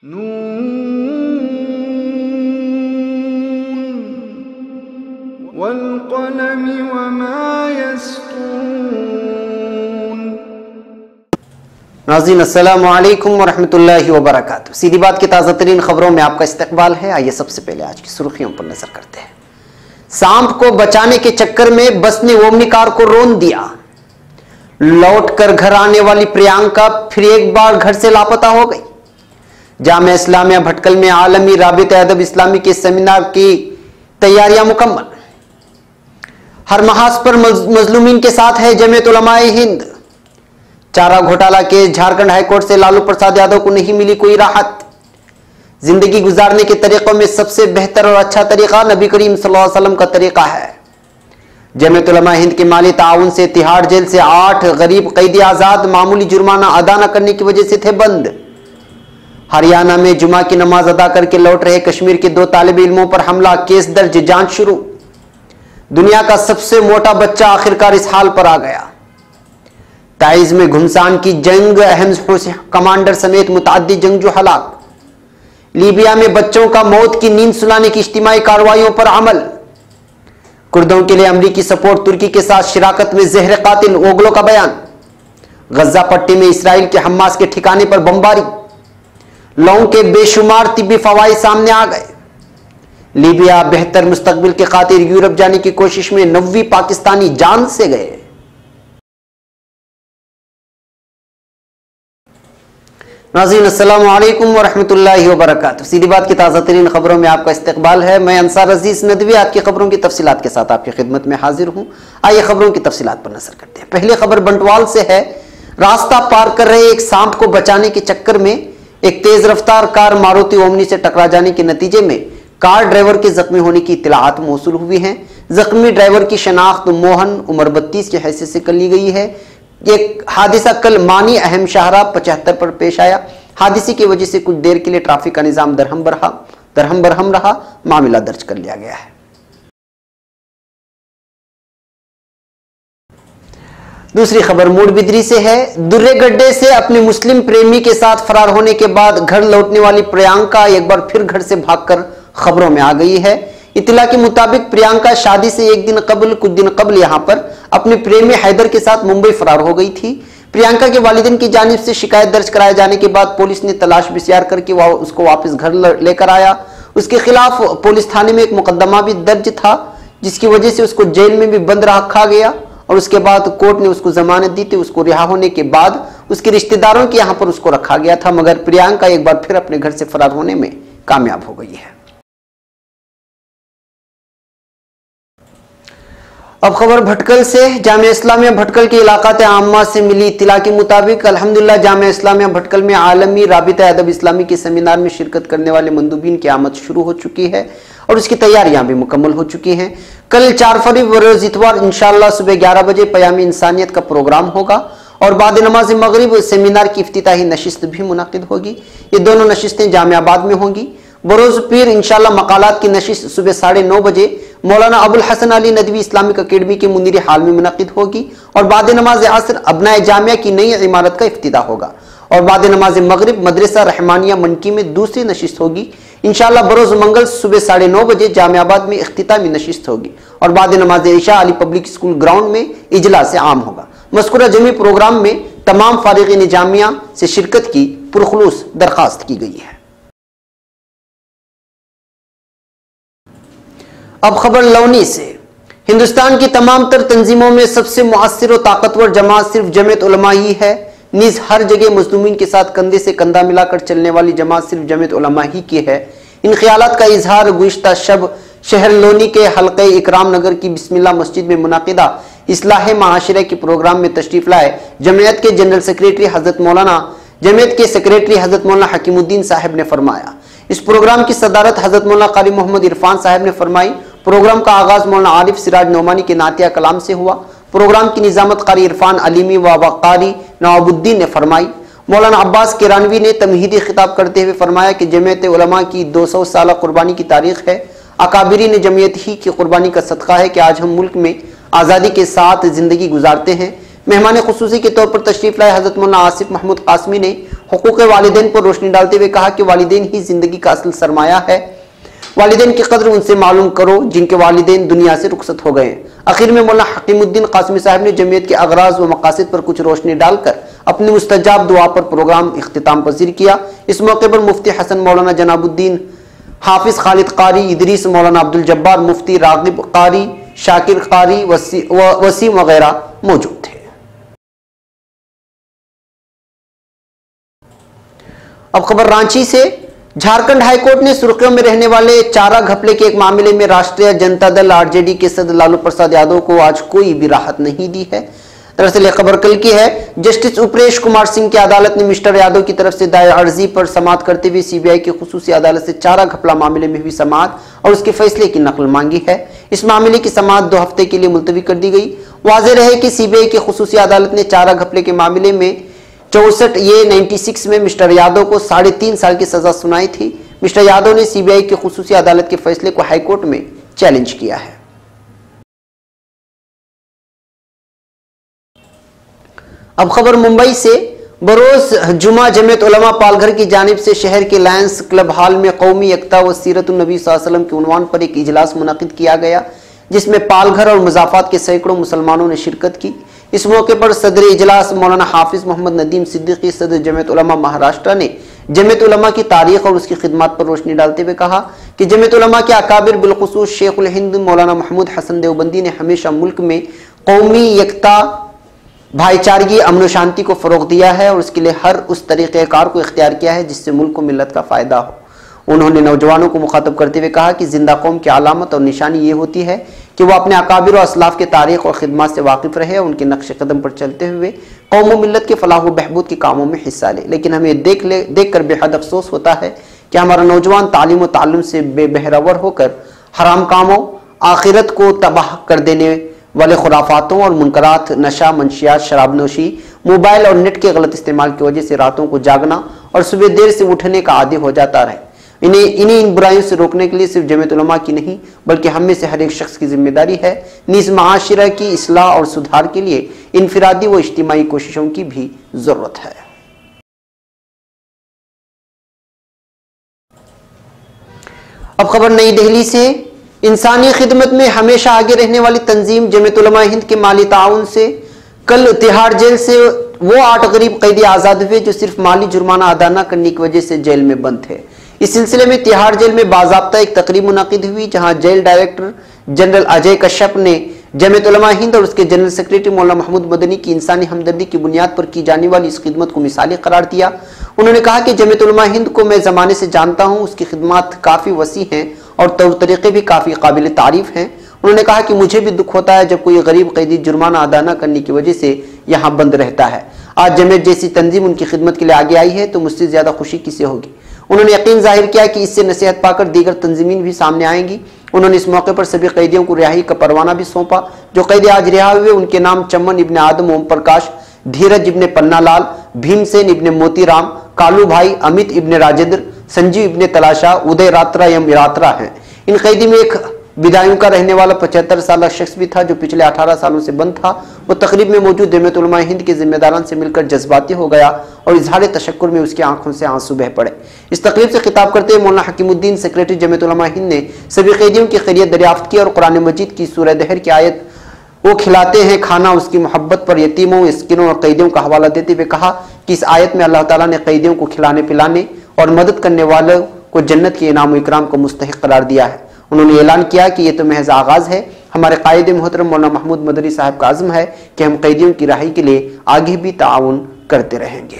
नून वल्क़लमि वमा यस्तून। नाज़रीन अस्सलामु अलैकुम वरहमतुल्लाहि वबरकातुहू। सीधी बात की ताज़ा तरीन खबरों में आपका इस्तकबाल है। आइए सबसे पहले आज की सुर्खियों पर नजर करते हैं। सांप को बचाने के चक्कर में बस ने ओमनी कार को रौंद दिया। लौट कर घर आने वाली प्रियंका फिर एक बार घर से लापता हो गई। जामिया इस्लामिया भटकल में आलमी राबिता अदब इस्लामी के सेमिनार की तैयारियां मुकम्मल। हर महाज पर मजलूमीन के साथ है जमीयत उलमाए हिंद। चारा घोटाला केस झारखंड हाईकोर्ट से लालू प्रसाद यादव को नहीं मिली कोई राहत। जिंदगी गुजारने के तरीकों में सबसे बेहतर और अच्छा तरीका नबी करीम सल्लल्लाहु अलैहि वसल्लम का तरीका है। जमीयत उलमा हिंद के माली ताउन से तिहाड़ जेल से 8 गरीब कैदी आजाद, मामूली जुर्माना अदा न करने की वजह से थे बंद। हरियाणा में जुमा की नमाज अदा करके लौट रहे कश्मीर के 2 तालिब इल्मों पर हमला, केस दर्ज, जांच शुरू। दुनिया का सबसे मोटा बच्चा आखिरकार इस हाल पर आ गया। ताइज में घुमसान की जंग, अहम कमांडर समेत मुतअद्दिद जंगजू हलाक। लीबिया में बच्चों का मौत की नींद सुलाने की इज्तिमाई कार्रवाइयों पर अमल। कुर्दों के लिए अमरीकी सपोर्ट, तुर्की के साथ शिराकत में जहर कातिल, ओगलो का बयान। गजा पट्टी में इसराइल के हमास के ठिकाने पर बमबारी। लौंग के बेशुमार तिब्बी फवाइद सामने आ गए। लीबिया बेहतर मुस्तकबिल के खातिर यूरोप जाने की कोशिश में 90 पाकिस्तानी जान से गए। नाज़रीन अस्सलामु अलैकुम वरहमतुल्लाहि वबरकातुहू। सीधी बात की ताज़ा तरीन खबरों में आपका इस्तकबाल है। मैं अंसार अजीज नदवी आपकी खबरों की तफसीलात के साथ आपकी खिदमत में हाजिर हूं। आइए खबरों की तफसीलात पर नजर करते हैं। पहली खबर बंटवाल से है। रास्ता पार कर रहे एक सांप को बचाने के चक्कर में एक तेज रफ्तार कार मारुति ओमनी से टकरा जाने के नतीजे में कार ड्राइवर के जख्मी होने की इत्तलात मौसूल हुई हैं। जख्मी ड्राइवर की शनाख्त मोहन उम्र 32 की हैसियत से कर ली गई है। एक हादसा कल मानी अहम शाहरा 75 पर पेश आया। हादसे की वजह से कुछ देर के लिए ट्रैफिक का निजाम दरहम बरहम रहा। मामला दर्ज कर लिया गया है। दूसरी खबर मूडबिदरी से है। दुर्रे गड्ढे से अपने मुस्लिम प्रेमी के साथ फरार होने के बाद घर लौटने वाली प्रियंका एक बार फिर घर से भागकर खबरों में आ गई है। इत्तला के मुताबिक प्रियंका शादी से कुछ दिन कबल यहां पर अपने प्रेमी हैदर के साथ मुंबई फरार हो गई थी। प्रियंका के वालिदैन की जानिब से शिकायत दर्ज कराए जाने के बाद पुलिस ने तलाश बिस्यार करके उसको वापस घर लेकर आया। उसके खिलाफ पुलिस थाने में एक मुकदमा भी दर्ज था, जिसकी वजह से उसको जेल में भी बंद रखा गया और उसके बाद कोर्ट ने उसको जमानत दी थी। उसको रिहा होने के बाद उसके रिश्तेदारों के यहाँ पर उसको रखा गया था, मगर प्रियंका एक बार फिर अपने घर से फरार होने में कामयाब हो गई है। अब खबर भटकल से। जामिया इस्लामिया भटकल के इलाकात आम्मा से मिली इत्तला के मुताबिक अल्हम्दुलिल्लाह जामिया इस्लामिया भटकल में आलमी राबिता अदब इस्लामी के सेमिनार में शिरकत करने वाले मंदूबीन की आमद शुरू हो चुकी है और उसकी तैयारियां भी मुकम्मल हो चुकी हैं। कल 4 फरवरी बरोज इतवार इंशाअल्लाह सुबह 11 बजे पयामी इंसानियत का प्रोग्राम होगा और बाद नमाज मगरिब सेमिनार की इफ्तिताही नशिस्त भी मुनाकिद होगी। ये दोनों नशिस्तें जामियाबाद में होंगी। बरोज पीर इंशाअल्लाह मकालात की नशिस्त सुबह 9:30 बजे मौलाना अबुल हसन अली नदवी इस्लामिक अकेडमी के मुनीर हाल में मुनाकिद होगी और बाद नमाज असर अबनाए जामिया की नई इमारत का इफ्तिदा होगा और बाद नमाज मगरिब मदरसा रहमानिया मनकी में दूसरी नशिस्त होगी। इंशाअल्लाह बरोज मंगल सुबह 9:30 बजे जामियाबाद में इख्तितामी नशिस्त होगी और बाद नमाज इशा अली पब्लिक स्कूल ग्राउंड में इजलास आम होगा। मज़कूरा जमी प्रोग्राम में तमाम फारिगीन जामिया से शिरकत की पुरखुलूस दरखास्त की गई है। अब खबर लौनी से। हिंदुस्तान की तमाम तर तंजीमों में सबसे मुअस्सिर और ताकतवर जमात सिर्फ जमीयत उलमा ही है। नीज हर जगह मजलूमीन के साथ कंधे से कंधा मिलाकर चलने वाली जमात सिर्फ जमीयत उलमा ही की है। इन ख्यालात का इजहार गुज़िश्ता शब शहर लोनी के हल्के इकराम नगर की बिस्मिल्लाह मस्जिद में मुनाकिदा इस्लाह माशरे के प्रोग्राम में तशरीफ लाए जमीयत के जनरल सेक्रेटरी हजरत मौलाना हकीमुद्दीन साहब ने फरमाया। इस प्रोग्राम की सदारत हजरत मौलाना कारी मोहम्मद इरफान साहब ने फरमाई। प्रोग्राम का आगाज मौलाना आरिफ सिराज नौमानी के नातिया कलाम से हुआ। प्रोग्राम की निजामत कारी इरफान अलीमी व कारी नवाबुद्दीन ने फरमाई। मौलाना अब्बास किरानवी ने तमहीदी खिताब करते हुए फरमाया कि जमीयत उलमा की 200 साल कुर्बानी की तारीख है। अकाबिरी ने जमीयत ही की कुर्बानी का सदका है कि आज हम मुल्क में आज़ादी के साथ जिंदगी गुजारते हैं। मेहमान खुसूसी के तौर पर तशरीफ लाए हजरत मौलाना आसिफ महमूद कासमी ने हुकूक वालिदैन पर रोशनी डालते हुए कहा कि वालिदैन ही जिंदगी का असल सरमाया है। वालिदैन की कदर उनसे मालूम करो जिनके वालिदैन दुनिया से रुखसत हो गए। आखिर में मौलाना हकीमुद्दीन कासमी साहब ने जमीयत के अगराज व मकासद पर कुछ रोशनी डालकर अपनी मुस्तजाब दुआ पर प्रोग्राम इख्तिताम पजीर किया। इस मौके पर मुफ्ती हसन मौलाना जनाबुद्दीन, हाफिज खालिद कारी, इदरीस मौलाना अब्दुल जब्बार, मुफ्ती रागिब कारी, शाकिर कारी, वसीम वगैरह मौजूद थे। अब खबर रांची से। झारखंड हाईकोर्ट ने सुर्खियों में रहने वाले चारा घपले के एक मामले में राष्ट्रीय जनता दल आरजेडी के सदस्य लालू प्रसाद यादव को आज कोई भी राहत नहीं दी है। दरअसल यह खबर कल की है। जस्टिस उपरेश कुमार सिंह की अदालत ने मिस्टर यादव की तरफ से दायर अर्जी पर समाअत करते हुए सीबीआई की खुसूसी अदालत से चारा घपला मामले में हुई समाअत और उसके फैसले की नकल मांगी है। इस मामले की समाअत 2 हफ्ते के लिए मुलतवी कर दी गई। वाज़ेह रहे कि सीबीआई की खुसूसी अदालत ने चारा घपले के मामले में 96 में मिस्टर यादव को 3.5 साल की सजा सुनाई थी। मिस्टर यादव ने सीबीआई की खुसूसी अदालत के फैसले को हाईकोर्ट में चैलेंज किया है। अब खबर मुंबई से। बरोज जुमा जमीयत उलमा पालघर की जानिब से शहर के लायंस क्लब हॉल में कौमी एकता व सीरतुन नबी सल्लल्लाहु अलैहि वसल्लम के उन्वान पर एक इजलास मुनक़िद किया गया, जिसमें पालघर और मुज़ाफ़ात के सैकड़ों मुसलमानों ने शिरकत की। इस मौके पर सदर इजलास मौलाना हाफिज मोहम्मद नदीम सिद्दीकी, सदर जमीयत उलमा महाराष्ट्र ने जमीयत उलमा की तारीख और उसकी खिदमत पर रोशनी डालते हुए कहा कि जमीयत उलमा के अकाबिर बिलखुसूस शेख उल हिंद मौलाना महमूद हसन देवबंदी ने हमेशा मुल्क में कौमी एकता, भाईचारगी, अमन शांति को फरोग दिया है और उसके लिए हर उस तरीक़ेकार को इख्तियार किया है जिससे मुल्क को मिल्लत का फ़ायदा हो। उन्होंने नौजवानों को मुखातब करते हुए कहा कि जिंदा कौम की अलामत और निशानी ये होती है कि वह अपने अकाबिर और असलाफ के तारीख और खिदमत से वाकिफ़ रहे, उनके नक्श कदम पर चलते हुए कौम व मिल्लत के फलाह व बहबूद के कामों में हिस्सा ले। लेकिन हमें देख कर बेहद अफसोस होता है कि हमारा नौजवान तालीम व ताल्लुम से बेबहरावर होकर हराम कामों, आखिरत को तबाह कर देने वाले खुराफातों और मुनकरात, नशा, मंशियात, शराबनोशी, मोबाइल और नेट के गलत इस्तेमाल की वजह से रातों को जागना और सुबह देर से उठने का आदी हो जाता रहे। इन बुराइयों से रोकने के लिए सिर्फ जमीयत उलमा की नहीं बल्कि हम में से हर एक शख्स की जिम्मेदारी है। नीज़ माशरा की इस्लाह और सुधार के लिए इनफिरादी व इज्तिमाई कोशिशों की भी जरूरत है। अब खबर नई दिल्ली से। इंसानी खिदमत में हमेशा आगे रहने वाली तंजीम जमीयत उलमा हिंद के माली ताउन से कल तिहाड़ जेल से वो 8 गरीब कैदी आज़ाद हुए जो सिर्फ माली जुर्माना अदा न करने की वजह से जेल में बंद थे। इस सिलसिले में तिहाड़ जेल में बाज़ाब्ता एक तकरीब मुनक़िद हुई, जहां jail director general Ajay Kashyap ने जमीयत उलमा हिंद और उसके जनरल सेक्रेटरी मौलाना महमूद मदनी की इंसानी हमदर्दी की बुनियाद पर की जाने वाली इस खिदमत को मिसाली करार दिया। उन्होंने कहा कि जमीयत उलमा हिंद को मैं ज़माने से जानता हूँ, उसकी खिदमत काफ़ी वसी हैं और तौर तरीक़े भी काफ़ी काबिल तारीफ़ हैं। उन्होंने कहा कि मुझे भी दुख होता है जब कोई गरीब कैदी जुर्माना अदा न करने की वजह से यहाँ बंद रहता है। आज जमीयत जैसी तंजीम उनकी खिदमत के लिए आगे आई है तो मुझसे ज़्यादा खुशी किसे होगी। उन्होंने यकीन जाहिर किया कि इससे नसीहत पाकर दीगर तंजीमीन भी सामने आएंगी। उन्होंने इस मौके पर सभी कैदियों को रिहाई का परवाना भी सौंपा। जो कैदी आज रिहा हुए उनके नाम चमन इब्ने आदम ओम प्रकाश, धीरज इब्ने पन्नालाल, भीमसेन इब्ने मोतीराम, कालू भाई, अमित इब्ने राजेंद्र, संजीव इब्ने तलाशा, उदय रात्रा एम रात्रा हैं। इन कैदी में एक विदायूं का रहने वाला 75 साल शख्स भी था जो पिछले 18 सालों से बंद था। वो तकरीब में मौजूद जमीयत उलमा हिंद के जिम्मेदारान से मिलकर जज्बाती हो गया और इजहार तशक्कुर में उसकी आंखों से आंसू बह पड़े। इस तकरीब से खिताब करते हुए मौलाना हकीमुद्दीन सेक्रेटरी जमीयत उलमा हिंद ने सभी कैदियों की खैरियत दरियाफ्त की और कुरान मजीद की सूरह दहर की आयत वो खिलाते हैं खाना उसकी मोहब्बत पर यतीमों, मिस्कीनों और कैदियों का हवाला देते हुए कहा कि इस आयत में अल्लाह ताला ने कैदियों को खिलाने पिलाने और मदद करने वालों को जन्नत के इनाम इकराम को मुस्तहिक करार दिया है। उन्होंने ऐलान किया कि यह तो महज आगाज है। हमारे कायद मोहतरम मौलाना महमूद मदनी साहब का आज़म है कि हम कैदियों की रिहाई के लिए आगे भी ताउन करते रहेंगे।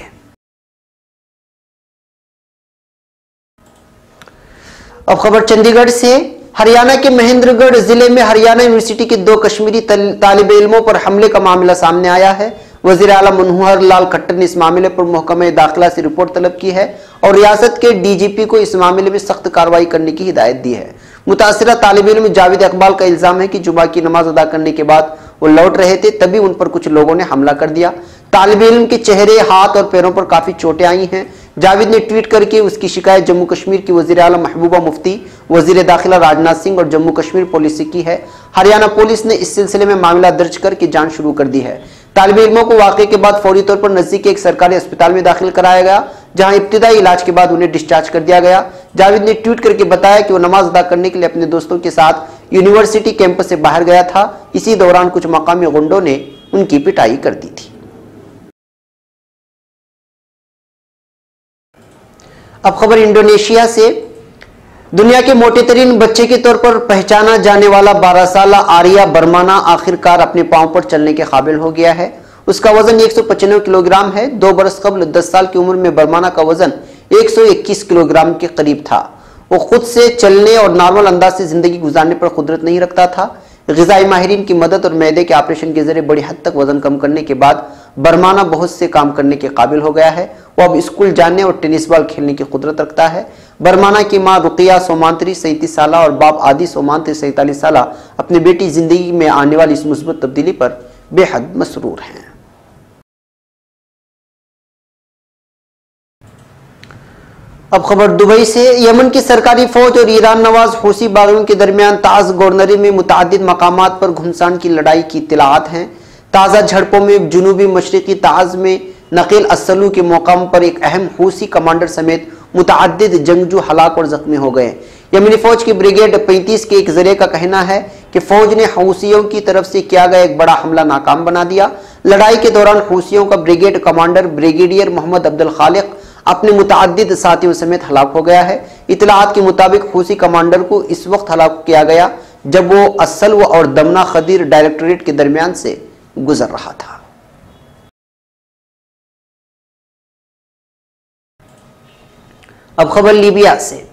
अब खबर चंडीगढ़ से। हरियाणा के महेंद्रगढ़ जिले में हरियाणा यूनिवर्सिटी के 2 कश्मीरी तालिब इल्मों पर हमले का मामला सामने आया है। वजीर आला मनोहर लाल खट्टर ने इस मामले पर महकमा दाखिला से रिपोर्ट तलब की है और रियासत के डीजीपी को इस मामले में सख्त कार्रवाई करने की हिदायत दी है। मुतासिरा तालिब इल्म जावेद इकबाल का इल्जाम है कि जुमा की नमाज अदा करने के बाद वो लौट रहे थे, तभी उन पर कुछ लोगों ने हमला कर दिया। तालिब इल्म के चेहरे, हाथ और पैरों पर काफी चोटें आई हैं। जावेद ने ट्वीट करके उसकी शिकायत जम्मू कश्मीर की वजीर आला महबूबा मुफ्ती, वजीर दाखिला राजनाथ सिंह और जम्मू कश्मीर पुलिस से की है। हरियाणा पुलिस ने इस सिलसिले में मामला दर्ज करके जांच शुरू कर दी है। तालिब इल्मों को वाकये के बाद फौरी तौर पर नजदीक एक सरकारी अस्पताल में दाखिल कराया गया, जहां इब्तिदाई इलाज के बाद उन्हें डिस्चार्ज कर दिया गया। जावेद ने ट्वीट करके बताया कि वो नमाज अदा करने के लिए अपने दोस्तों के साथ यूनिवर्सिटी कैंपस से बाहर गया था। इसी दौरान कुछ मकामी गुंडों ने उनकी पिटाई कर दी थी। अब खबर इंडोनेशिया से। दुनिया के मोटे तरीन बच्चे के तौर पर पहचाना जाने वाला 12 साला आर्या बर्माना आखिरकार अपने पांव पर चलने के काबिल हो गया है। उसका वजन 195 किलोग्राम है। 2 बरस कबल 10 साल की उम्र में बर्माना का वजन 121 किलोग्राम के करीब था। वो खुद से चलने और नॉर्मल अंदाज से जिंदगी गुजारने पर कुदरत नहीं रखता था। ग़िज़ाई माहिरीन की मदद और मैदे के ऑपरेशन के जरिए बड़ी हद तक वजन कम करने के बाद बर्माना बहुत से काम करने के काबिल हो गया है। वो अब स्कूल जाने और टेनिस बॉल खेलने की कुदरत रखता है। बर्माना की मां रुकिया सोमांत्री 37 साल और बाप आदि सोमांत्री 47 साल अपनी बेटी जिंदगी में आने वाली इस मुस्बत तब्दीली पर बेहद मसरूर हैं। अब खबर दुबई से। यमन की सरकारी फौज और ईरान नवाज हूसी बागियों के दरमियान ताज गवर्नरी में मुतादिद मकामात पर घुमसान की लड़ाई की इत्तलाआत हैं। ताज़ा झड़पों में जुनूबी मशरकी ताज में नकील अस्सलू के मकाम पर एक अहम हूसी कमांडर समेत मुतादिद जंगजू हलाक और जख्मी हो गए। यमनी फौज की ब्रिगेड 35 के एक जरिए का कहना है कि फौज ने हूसियों की तरफ से किया गया एक बड़ा हमला नाकाम बना दिया। लड़ाई के दौरान हूसियों का brigade commander brigadier Mohammed Abdul Khaliq अपने मुतादिद साथियों समेत हलाक हो गया है। इतलात के मुताबिक हूसी कमांडर को इस वक्त हलाक किया गया जब वो अस्सल्व और दमना खदीर डायरेक्टोरेट के दरमियान से गुजर रहा था। अब खबर लीबिया से।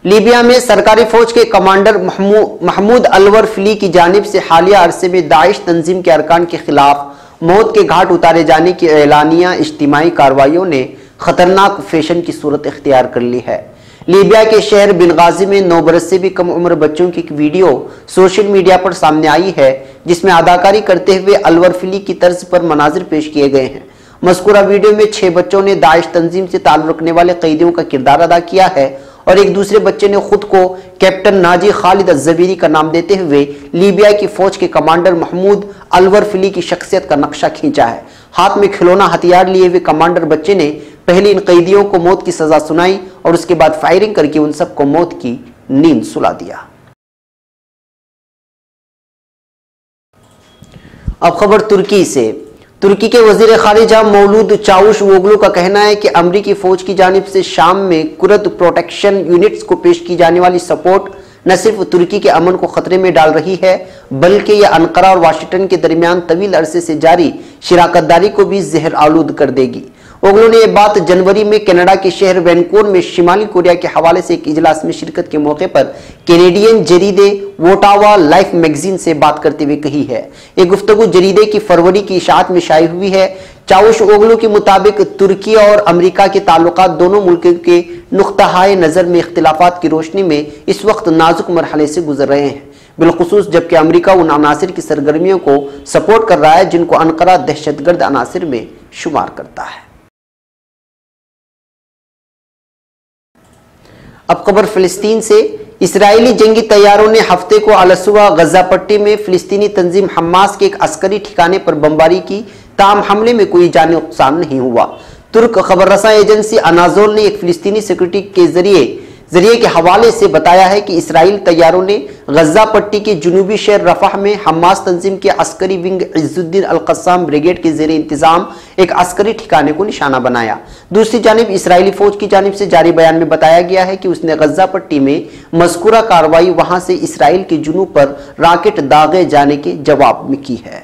लीबिया में सरकारी फौज के कमांडर महमूद अलवर फली की जानिब से हालिया अरसे में दाइश तंजीम के अरकान के खिलाफ मौत के घाट उतारे जाने की एलानिया इज्तिमाई कार्रवाइयों ने खतरनाक फैशन की सूरत इख्तियार कर ली है। लीबिया के शहर बिनगाजी में 9 बरस से भी कम उम्र बच्चों की एक वीडियो सोशल मीडिया पर सामने आई है, जिसमें अदाकारी करते हुए अलवर फली की तर्ज पर मनाजिर पेश किए गए हैं। मज़कूरा वीडियो में 6 बच्चों ने दाइश तंजीम से ताल्लुक़ रखने वाले कैदियों का किरदार अदा किया है और एक दूसरे बच्चे ने खुद को कैप्टन नाजी खालिद अज़्ज़बीरी का नाम देते हुए लीबिया की फौज के कमांडर महमूद अलवर फली की शख्सियत का नक्शा खींचा है। हाथ में खिलौना हथियार लिए हुए कमांडर बच्चे ने पहले इन कैदियों को मौत की सजा सुनाई और उसके बाद फायरिंग करके उन सबको मौत की नींद सुला दिया। अब खबर तुर्की से। तुर्की के वजीर खारिजा मौलूद चावुशओगलू का कहना है कि अमरीकी फौज की जानिब से शाम में कुर्द प्रोटेक्शन यूनिट्स को पेश की जाने वाली सपोर्ट न सिर्फ तुर्की के अमन को खतरे में डाल रही है, बल्कि यह अनकरा और वाशिंगटन के दरमियान तवील अरसे से जारी शिराकतदारी को भी जहर आलूद कर देगी। ओगलो ने यह बात जनवरी में कनाडा के शहर वैनकूवर में शिमाली कोरिया के हवाले से एक इजलास में शिरकत के मौके पर कैनेडियन जरीदे वोटावा लाइफ मैगजीन से बात करते हुए कही है। यह गुफ्तगू जरीदे की फरवरी की इशाअत में शाये हुई है। चावुशओगलू के मुताबिक तुर्की और अमेरिका के ताल्लुकात दोनों मुल्कों के नुक्ता-ए नज़र में इख्तिलाफात की रोशनी में इस वक्त नाजुक मरहले से गुजर रहे हैं, बिलखुसूस जबकि अमेरिका उन अनासिर की सरगर्मियों को सपोर्ट कर रहा है जिनको अनकरा दहशतगर्द अनासिर में शुमार करता है। अब खबर फिलिस्तीन से। इसराइली जंगी तैयारों ने हफ्ते को अलसुआ गजा पट्टी में फिलिस्तीनी तंजीम हमास के एक अस्करी ठिकाने पर बमबारी की। ताम हमले में कोई जानी नुकसान नहीं हुआ। तुर्क खबर रसा एजेंसी अनाजोल ने एक फिलिस्तीनी सिक्योरिटी के जरिए के हवाले से बताया है कि इसराइल तैयारों ने गजा पट्टी के जुनूबी शहर रफाह में हमास तंजीम के अस्करी विंग इज्जुद्दीन अल कस्साम ब्रिगेड के जेर इंतजाम एक अस्करी ठिकाने को निशाना बनाया। दूसरी जानिब इसराइली फौज की जानिब से जारी बयान में बताया गया है कि उसने गजा पट्टी में मज़कूरा कार्रवाई वहां से इसराइल के जुनूब पर रॉकेट दागे जाने के जवाब में की है।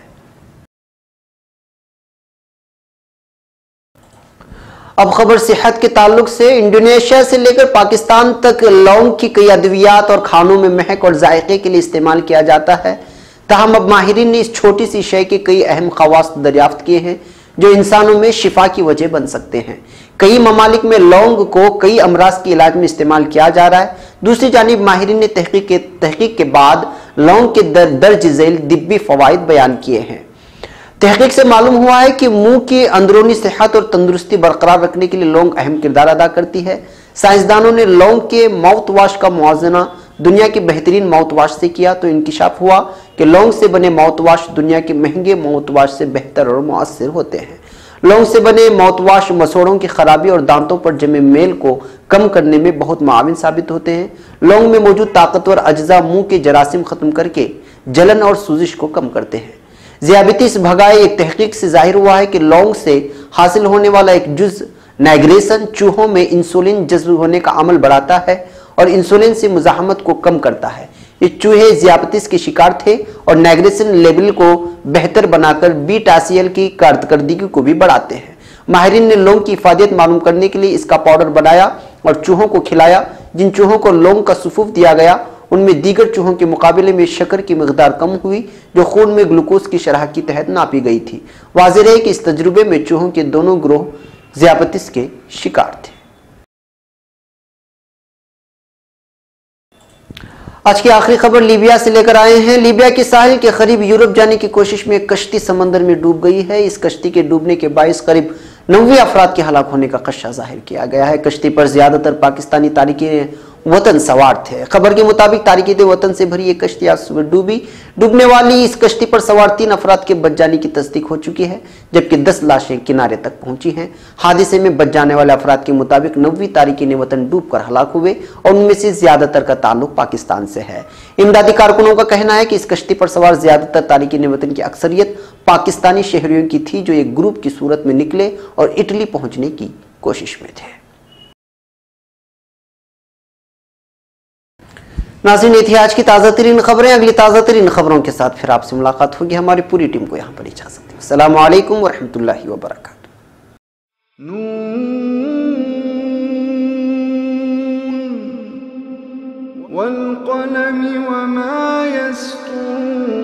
अब खबर सेहत के ताल्लुक से। इंडोनेशिया से लेकर पाकिस्तान तक लौंग की कई अद्वियात और खानों में महक और जायके के लिए इस्तेमाल किया जाता है। ताहम अब माहिरीन ने इस छोटी सी शय के कई अहम खवास दरियाफ्त किए हैं जो इंसानों में शिफा की वजह बन सकते हैं। कई ममालिक में लौंग को कई अमराज के इलाज में इस्तेमाल किया जा रहा है। दूसरी जानिब माहिरीन ने तहकीक के बाद लौंग के दर्ज झेल दिब्बी फवाइद बयान किए हैं। तहकीक से मालूम हुआ है कि मुंह की अंदरूनी सेहत और तंदुरुस्ती बरकरार रखने के लिए लौंग अहम किरदार अदा करती है। साइंसदानों ने लौंग के माउथ वॉश का मुआवजना दुनिया के बेहतरीन माउथवाश से किया तो इंकिशाफ हुआ कि लौंग से बने माउथवाश दुनिया के महंगे माउथवाश से बेहतर और मुअस्सर होते हैं। लौंग से बने माउथवाश मसोड़ों की खराबी और दांतों पर जमे मेल को कम करने में बहुत मुआविन साबित होते हैं। लौंग में मौजूद ताकतवर अज्जा मुंह के जरासीम खत्म करके जलन और सूजिश को कम करते हैं। ज़ियाबितीस भगाए एक तहकीक से जाहिर हुआ है कि लौंग से हासिल होने वाला एक जुज नाइग्रेशन चूहों में इंसुलिन जज्ब होने का अमल बढ़ाता है और इंसुलिन से मुजाहमत को कम करता है। ये चूहे ज़ियाबितीस के शिकार थे और नाइग्रेशन लेवल को बेहतर बनाकर बीटासीएल की कारकर्दगी को भी बढ़ाते हैं। माहिरीन ने लौंग की इफादियत मालूम करने के लिए इसका पाउडर बनाया और चूहों को खिलाया। जिन चूहों को लौंग का सुफूफ दिया गया उनमें दीगर चूहों के मुकाबले में शक्कर की मिकदार कम हुई जो खून में ग्लूकोज की शरह के तहत नापी गई थी। वाज़ेह है कि इस तजुर्बे में चूहों के दोनों ग्रोह ज़ियाबितीस के शिकार थे। आज की आखिरी खबर लीबिया से लेकर आए हैं। लीबिया के साहिल के करीब यूरोप जाने की कोशिश में एक कश्ती समंदर में डूब गई है। इस कश्ती के डूबने के बायस करीब 90 अफराद के हलाक होने का खदशा जाहिर किया गया है। कश्ती पर ज्यादातर पाकिस्तानी तारिकीन वतन सवार थे। खबर के मुताबिक तारिकीन वतन से भरी एक कश्ती आज सुबह डूबी। डूबने वाली इस कश्ती पर सवार 3 अफराद के बच जाने की तस्दीक हो चुकी है, जबकि 10 लाशें किनारे तक पहुंची हैं। हादसे में बच जाने वाले अफराद के मुताबिक 90 तारिकीन वतन डूबकर हलाक हुए और उनमें से ज्यादातर का ताल्लुक पाकिस्तान से है। इमदादी कारकुनों का कहना है कि इस कश्ती पर सवार ज्यादातर तारिकीन वतन की अक्सरियत पाकिस्तानी शहरियों की थी जो एक ग्रुप की सूरत में निकले और इटली पहुंचने की कोशिश में थे। नाज़रीन, ये थी आज की ताज़ा तरीन खबरें। अगली ताज़ा तरीन खबरों के साथ फिर आपसे मुलाकात होगी। हमारी पूरी टीम को यहाँ पर इजाज़त दें। अस्सलामु अलैकुम व रहमतुल्लाहि व बरकातुहू। वल क़लमि वमा यस्तूरून।